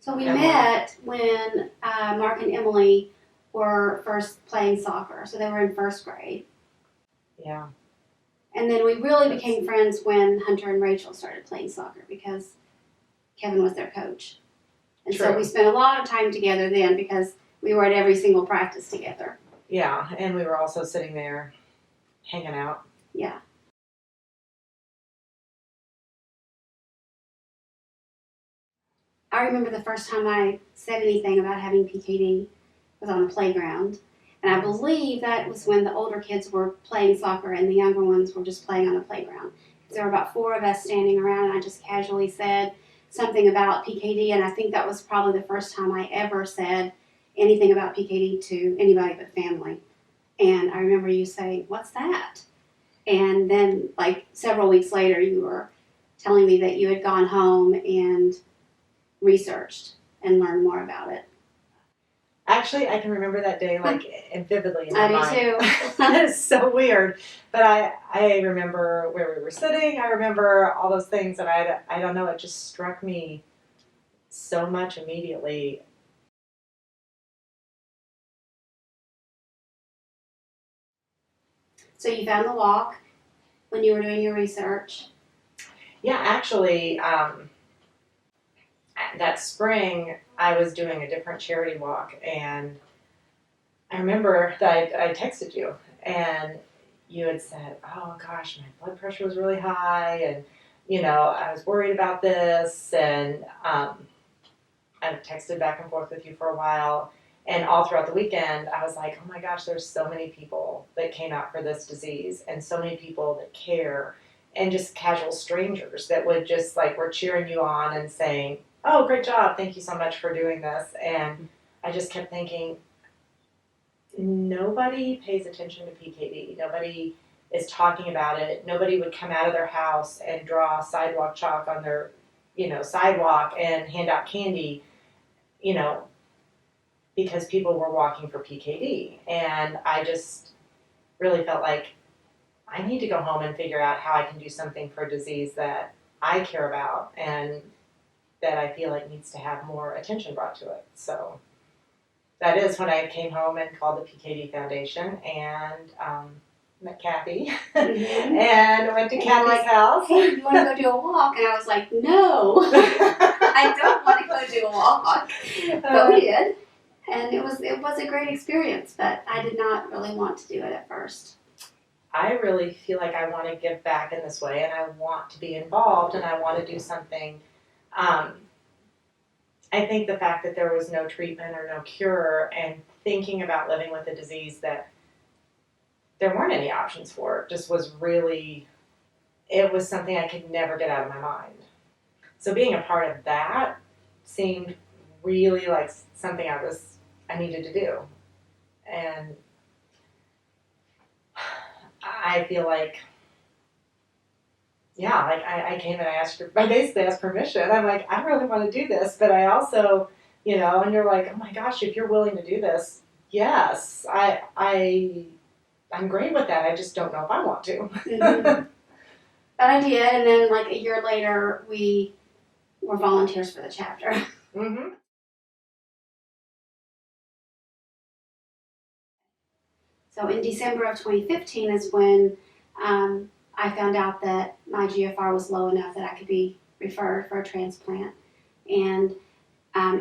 So we met when Mark and Emily were first playing soccer. So they were in first grade. Yeah. And then we really became friends when Hunter and Rachel started playing soccer because Kevin was their coach. And so we spent a lot of time together then because we were at every single practice together. Yeah, and we were also sitting there hanging out. Yeah. I remember the first time I said anything about having PKD was on the playground. And I believe that was when the older kids were playing soccer and the younger ones were just playing on the playground. There were about 4 of us standing around, and I just casually said something about PKD, and I think that was probably the first time I ever said anything about PKD to anybody but family. And I remember you saying, "What's that?" And then, like, several weeks later, you were telling me that you had gone home and researched and learned more about it. Actually, I can remember that day like vividly in my mind. I do too. That is so weird. But I remember where we were sitting. I remember all those things, and I don't know. It just struck me so much immediately. So you found the walk when you were doing your research. Yeah, actually, that spring I was doing a different charity walk, and I remember that I texted you, and you had said, "Oh gosh, my blood pressure was really high, and I was worried about this," and I texted back and forth with you for a while, and all throughout the weekend, I was like, "Oh my gosh, there's so many people that came out for this disease, and so many people that care, and just casual strangers that would just like were cheering you on and saying, 'Oh, great job! Thank you so much for doing this,'" and I just kept thinking, nobody pays attention to PKD. Nobody is talking about it. Nobody would come out of their house and draw sidewalk chalk on their, sidewalk and hand out candy, because people were walking for PKD. And I just really felt like I need to go home and figure out how I can do something for a disease that I care about and that I feel like needs to have more attention brought to it. So that is when I came home and called the PKD Foundation and met Kathy and went to Kathy's house. "Hey, you want to go do a walk?" And I was like, "No, I don't want to go do a walk." But we did, and it was a great experience. But I did not really want to do it at first. I really feel like I want to give back in this way, and I want to be involved, and I want to do something. I think the fact that there was no treatment or no cure, and thinking about living with a disease that there weren't any options for, just was really, it was something I could never get out of my mind. So being a part of that seemed really like something I needed to do. And I feel like, yeah, like I came and I basically asked permission. I'm like, I really want to do this, but I also, and you're like, "Oh my gosh, if you're willing to do this, yes, I'm great with that. I just don't know if I want to." Mm-hmm. But I did, and then like a year later, we were volunteers for the chapter. Mm-hmm. So in December of 2015 is when I found out that my GFR was low enough that I could be referred for a transplant. And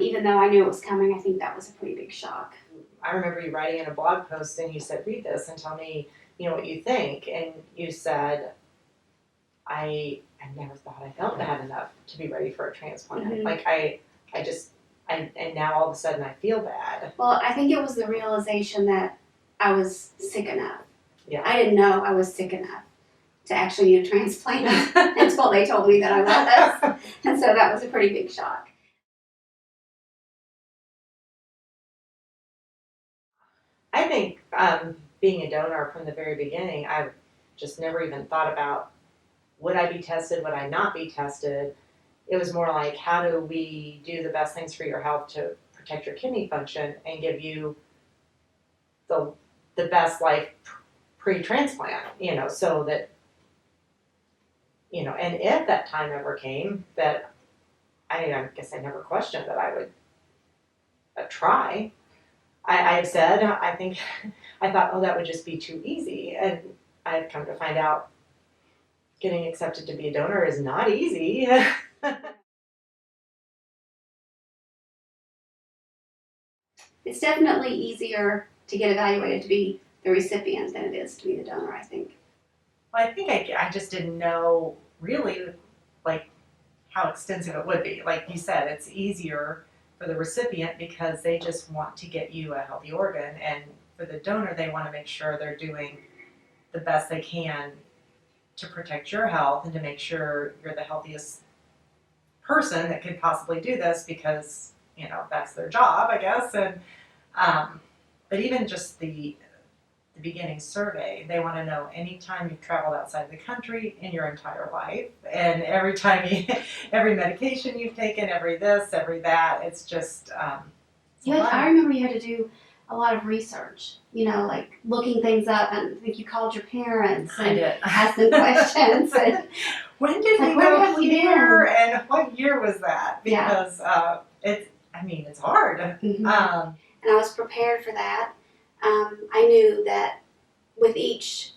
even though I knew it was coming, I think that was a pretty big shock. I remember you writing in a blog post and you said, "Read this and tell me, what you think." And you said, I never thought I felt bad enough to be ready for a transplant. Mm-hmm. Like and now all of a sudden I feel bad. Well, I think it was the realization that I was sick enough. Yeah. I didn't know I was sick enough to actually need a transplant until they told me that I was. And so that was a pretty big shock. I think being a donor from the very beginning, I've just never even thought about, would I be tested, would I not be tested? It was more like, how do we do the best things for your health to protect your kidney function and give you the best life pre-transplant, so that, and if that time ever came that I guess I never questioned that I would try. I've said, I think, I thought, oh, that would just be too easy. And I've come to find out getting accepted to be a donor is not easy. It's definitely easier to get evaluated to be the recipient than it is to be the donor, I think. Well, I think I just didn't know really like how extensive it would be. Like you said, it's easier for the recipient because they just want to get you a healthy organ, and for the donor, they want to make sure they're doing the best they can to protect your health and to make sure you're the healthiest person that could possibly do this because, you know, that's their job, I guess. And but even just the beginning survey, they want to know anytime you've traveled outside the country in your entire life, and every time every medication you've taken, every this, every that. It's just I remember you had to do a lot of research, like looking things up, and I think you called your parents I and did. asked them questions. And when did we where go have we here, been? and what year was that? Because it's hard. And I was prepared for that. I knew that with each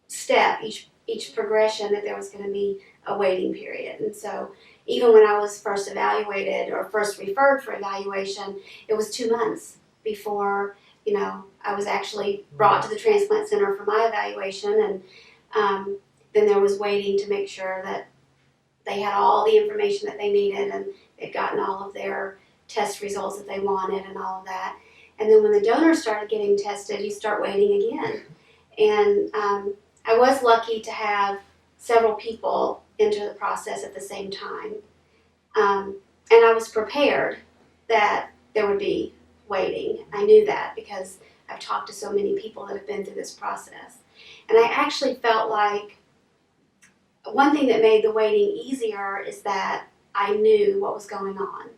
step, each progression, that there was going to be a waiting period. And so even when I was first evaluated or first referred for evaluation, it was 2 months before, I was actually brought to the transplant center for my evaluation. And then there was waiting to make sure that they had all the information that they needed and they'd gotten all of their test results that they wanted and all of that. And then when the donors started getting tested, you start waiting again. And I was lucky to have several people enter the process at the same time. And I was prepared that there would be waiting. I knew that because I've talked to so many people that have been through this process. And I actually felt like one thing that made the waiting easier is that I knew what was going on.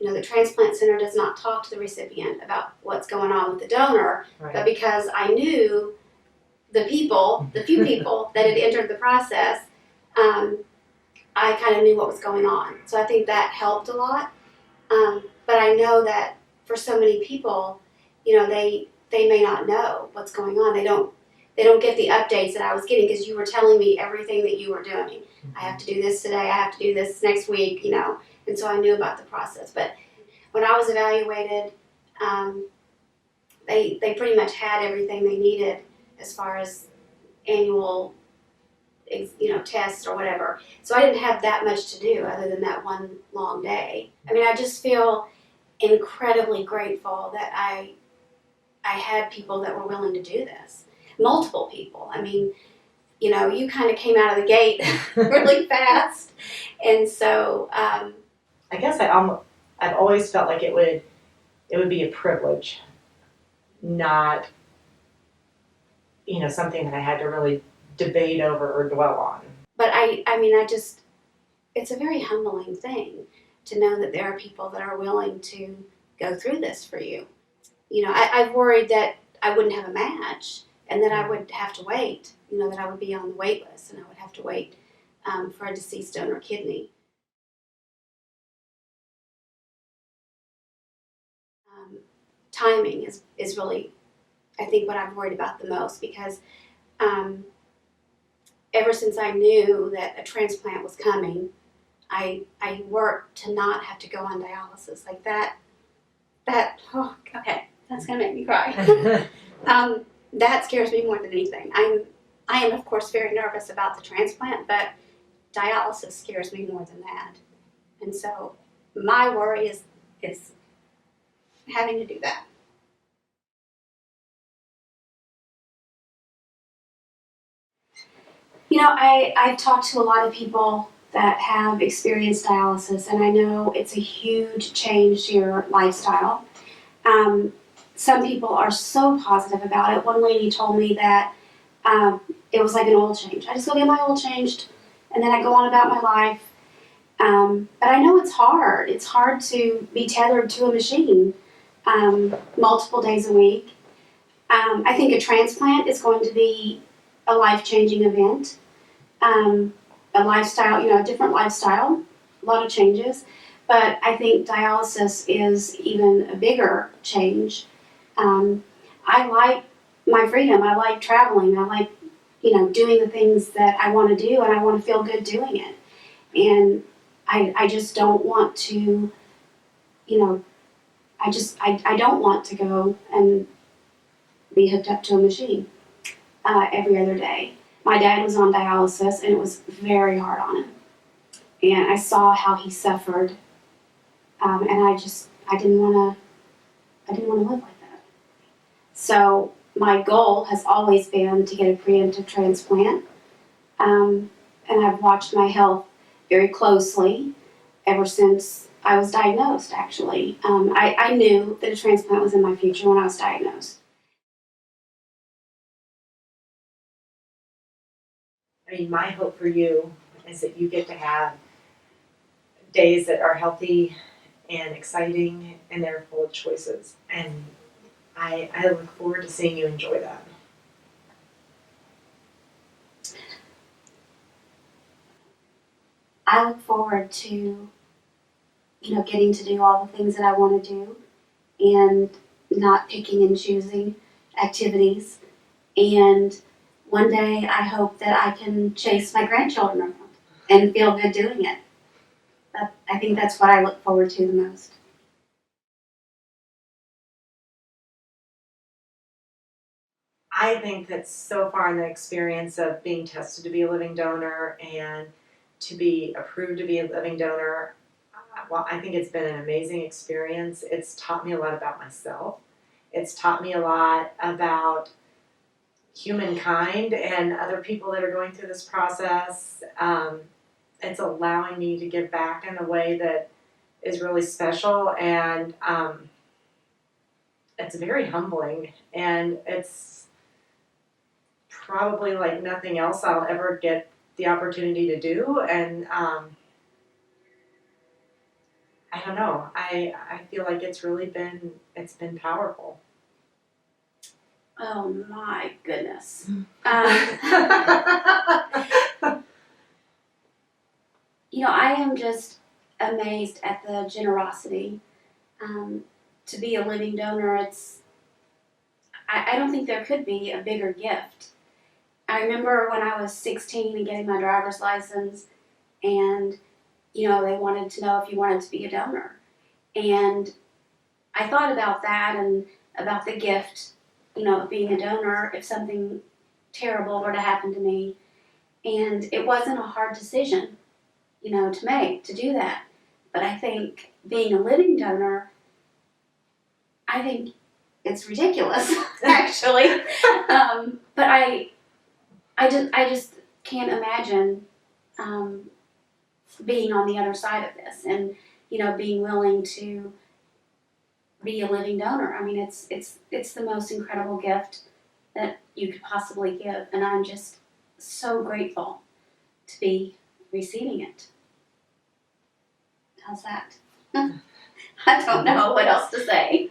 The transplant center does not talk to the recipient about what's going on with the donor, Right. but because I knew the few people that had entered the process, I kind of knew what was going on. So I think that helped a lot. But I know that for so many people, they may not know what's going on. They don't get the updates that I was getting because you were telling me everything that you were doing. I have to do this today. I have to do this next week. And so I knew about the process. But when I was evaluated, they pretty much had everything they needed as far as annual, tests or whatever. So I didn't have that much to do other than that one long day. I mean, I just feel incredibly grateful that I had people that were willing to do this. Multiple people. I mean, you kind of came out of the gate really fast. And so I guess I've always felt like it would be a privilege, not something that I had to really debate over or dwell on. But it's a very humbling thing to know that there are people that are willing to go through this for you. I worried that I wouldn't have a match and that I would have to wait, that I would be on the wait list and I would have to wait for a deceased donor kidney. Timing is really, I think, what I'm worried about the most because ever since I knew that a transplant was coming, I worked to not have to go on dialysis. Like that, okay, that's gonna make me cry. That scares me more than anything. I am of course very nervous about the transplant, but dialysis scares me more than that. And so my worry is having to do that. I've talked to a lot of people that have experienced dialysis, and I know it's a huge change to your lifestyle. Some people are so positive about it. One lady told me that it was like an oil change. I just go get my oil changed, and then I go on about my life. But I know it's hard. It's hard to be tethered to a machine multiple days a week. I think a transplant is going to be a life-changing event. A lifestyle, a different lifestyle. a lot of changes, but I think dialysis is even a bigger change. I like my freedom. I like traveling. I like, doing the things that I want to do, and I want to feel good doing it. And I just don't want to, I don't want to go and be hooked up to a machine every other day. My dad was on dialysis, and it was very hard on him. And I saw how he suffered, and I didn't want to live like that. So my goal has always been to get a preemptive transplant, and I've watched my health very closely ever since I was diagnosed. Actually, I knew that a transplant was in my future when I was diagnosed. I mean, my hope for you is that you get to have days that are healthy and exciting, and they're full of choices. And I look forward to seeing you enjoy that. I look forward to, getting to do all the things that I want to do, and not picking and choosing activities. And one day I hope that I can chase my grandchildren around and feel good doing it. I think that's what I look forward to the most. I think that so far in the experience of being tested to be a living donor and to be approved to be a living donor, well, I think it's been an amazing experience. It's taught me a lot about myself. It's taught me a lot about humankind and other people that are going through this process. It's allowing me to give back in a way that is really special, and it's very humbling, and it's probably like nothing else I'll ever get the opportunity to do. And I don't know, I feel like it's been powerful. Oh my goodness. I am just amazed at the generosity. To be a living donor, I don't think there could be a bigger gift. I remember when I was 16 and getting my driver's license, and they wanted to know if you wanted to be a donor. And I thought about that and about the gift, of being a donor if something terrible were to happen to me. And it wasn't a hard decision, to make, to do that. But I think being a living donor, I think it's ridiculous, actually. But I just can't imagine being on the other side of this, and being willing to be a living donor. I mean, it's the most incredible gift that you could possibly give, and I'm just so grateful to be receiving it. How's that? I don't know what else to say.